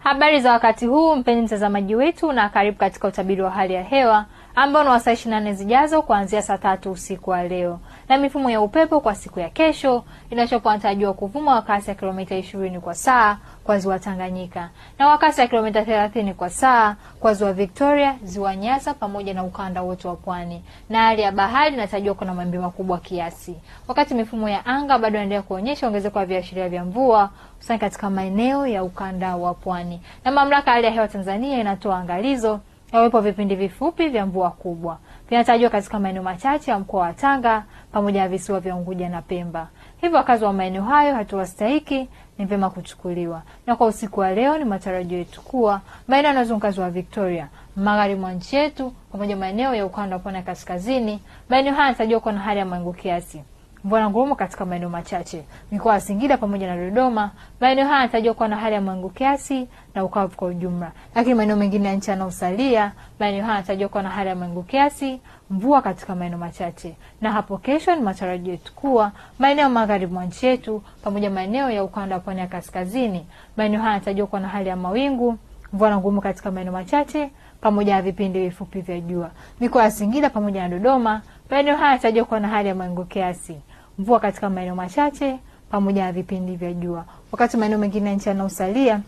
Habari za wakati huu mpenzi mtazamaji wetu, na karibu katika utabiri wa hali ya hewa ambao ni wa saa 24 zijazo kuanzia saa 3 usiku wa leo. Na mifumo ya upepo kwa siku ya kesho inatarajiwa kuvuma kwa kasi ya kilomita 20 kwa saa kwa ziwa Tanganyika na kwa kasi ya kilomita 30 kwa saa kwa ziwa Victoria, ziwa Nyasa pamoja na ukanda wote wa pwani. Na hali ya bahari inatarajiwa kuwa na mawimbi makubwa kiasi. Wakati mifumo ya anga bado inaendelea kuonyesha ongezeko la viashiria vya mvua hususan katika maeneo ya ukanda wa pwani. Na mamlaka ya hali ya hewa Tanzania inatoa angalizo ya uwepo vipindi vifupi vya mvua kubwa. Vinatarajiwa katika maeneo machache ya mkoa wa Tanga pamoja na visiwa vya Unguja na Pemba. Hivyo wakazi wa maeneo hayo hatua stahiki ni vyema kuchukuliwa. Na kwa usiku wa leo ni matarajio yetu kuwa maeneo yanayozunguka ziwa Victoria, magharibi mwa nchi yetu pamoja na maeneo ya ukanda wa pwani kaskazini, maeneo haya yanatarajiwa kuwa na hali ya mawingu kiasi. Mvua na ngurumo katika maeneo machache. Mikoa ya Singida pamoja na Dodoma, maeneo haya yanatarajiwa kuwa na hali ya mawingu kiasi na ukavu kwa ujumla. Lakini maeneo mengine ya nchi yanayosalia, maeneo haya yanatarajiwa kuwa na hali ya mawingu kiasi, mvua katika maeneo machache. Na hapo kesho ni matarajio yetu kuwa maeneo magharibi mwa nchi yetu pamoja na maeneo ya ukanda wa pwani kaskazini, maeneo haya yanatarajiwa kuwa na hali ya mawingu, mvua na ngurumo katika maeneo machache pamoja na vipindi vifupi vya jua. Mikoa ya Singida pamoja na Dodoma, maeneo haya yanatarajiwa kuwa na hali ya mawingu kiasi, mvua katika maeneo machache pamoja na vipindi vya jua. Wakati maeneo mengine ya nchi yanayosalia,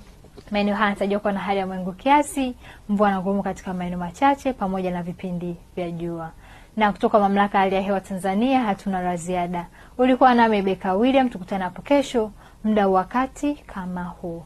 maeneo haya yanatarajiwa kuwa na hali ya mawingu kiasi, mvua na ngurumo katika maeneo machache pamoja na vipindi vya jua. Na kutoka mamlaka ya hali ya hewa Tanzania hatuna la ziada. Ulikuwa nami Beka William, tukutane hapo kesho muda wakati kama huu.